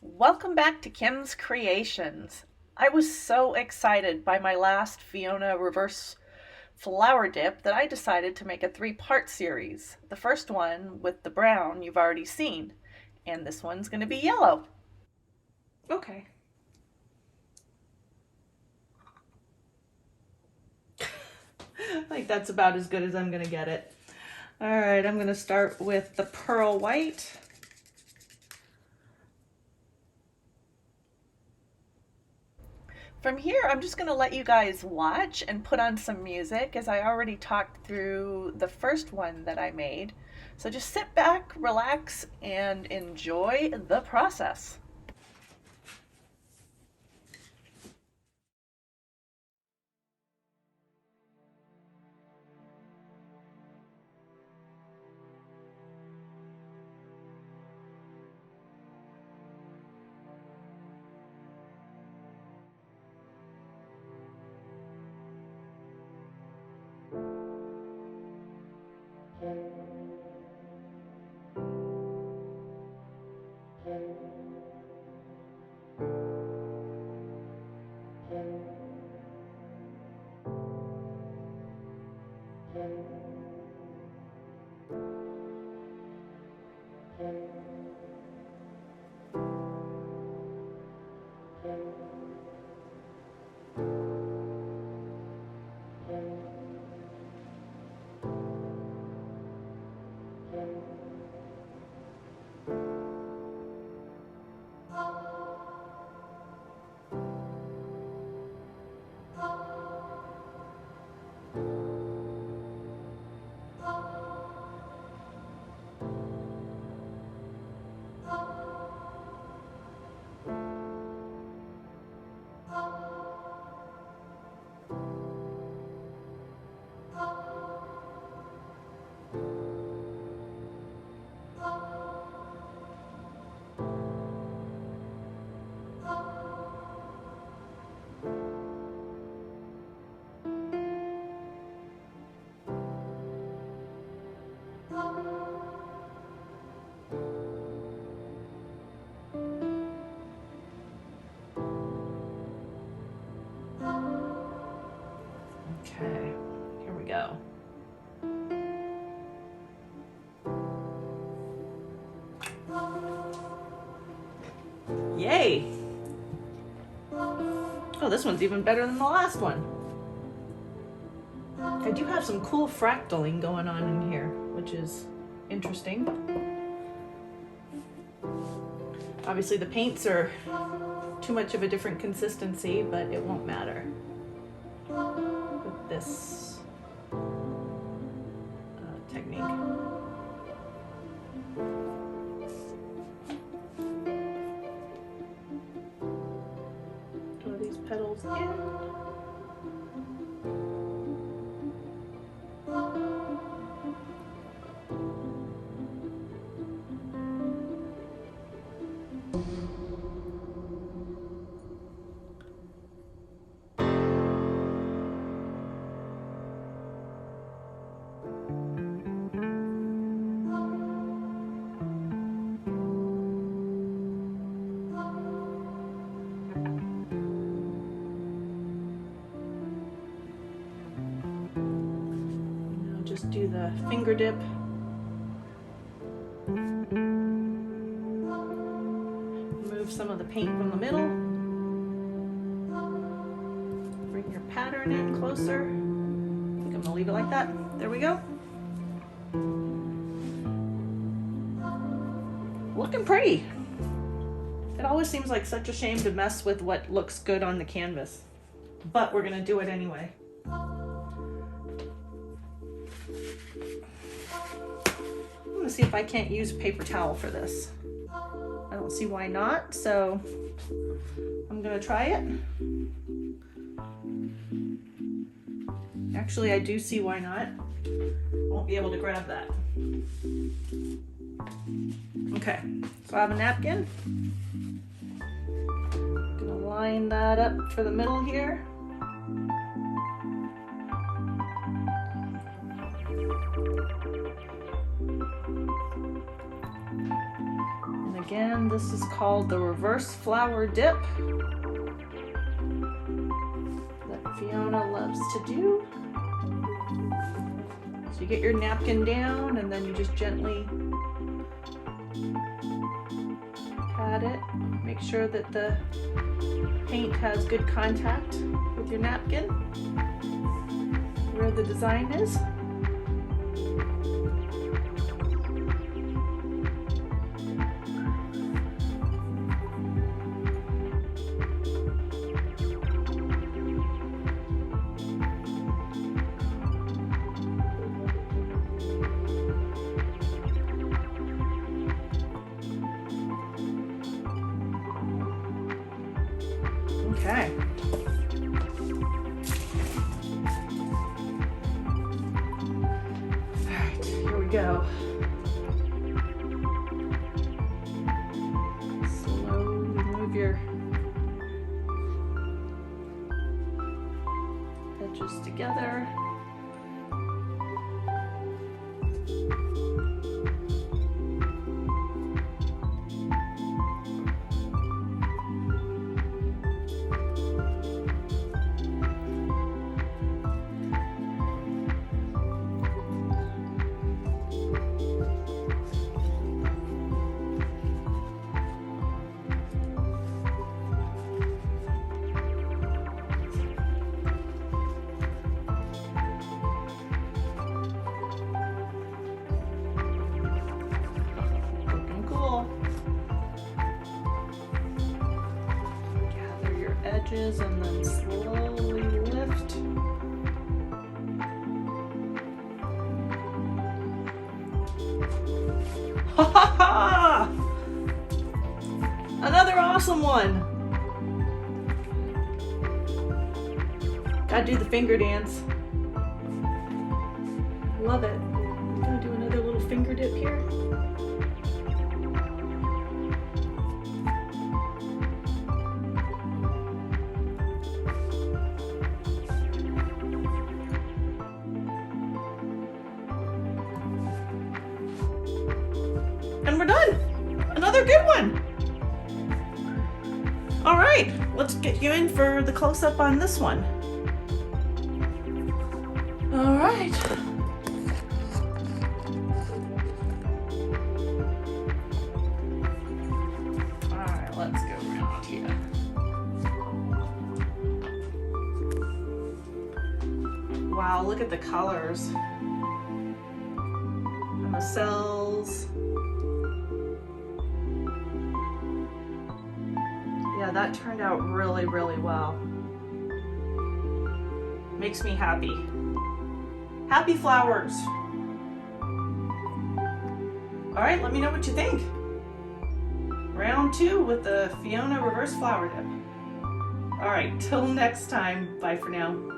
Welcome back to Kim's Creations. I was so excited by my last Fiona reverse flower dip that I decided to make a three-part series. The first one with the brown you've already seen, and this one's going to be yellow. Okay. Like that's about as good as I'm gonna get it. All right, I'm gonna start with the pearl white. From here, I'm just going to let you guys watch and put on some music as I already talked through the first one that I made. So just sit back, relax, and enjoy the process. Okay, here we go. Yay! Oh, this one's even better than the last one. I do have some cool fractaling going on in here, which is interesting. Obviously the paints are too much of a different consistency, but it won't matter with this technique. Throw these petals in. Now just do the finger dip. Remove some of the paint from the middle. Bring your pattern in closer. I think I'm gonna leave it like that. There we go. Looking pretty. It always seems like such a shame to mess with what looks good on the canvas, but we're gonna do it anyway. I'm gonna see if I can't use paper towel for this. I don't see why not, so I'm gonna try it. Actually, I do see why not. Won't be able to grab that. Okay, so I have a napkin. Gonna line that up for the middle here. And Again, this is called the reverse flower dip that Fiona loves to do. So you get your napkin down and then you just gently pat it. Make sure that the paint has good contact with your napkin where the design is. Okay. All right, here we go. Slowly move your edges together. Edges and then slowly lift. Ha ha ha! Another awesome one. Gotta do the finger dance. Love it. I'm gonna do another little finger dip here. And we're done. Another good one. All right, let's get you in for the close-up on this one. All right. All right, let's go around here. Wow, look at the colors and the cells. Yeah, that turned out really, really well. Makes me happy. Happy flowers. All right, let me know what you think. Round 2 with the Fiona reverse flower dip. All right, till next time, bye for now.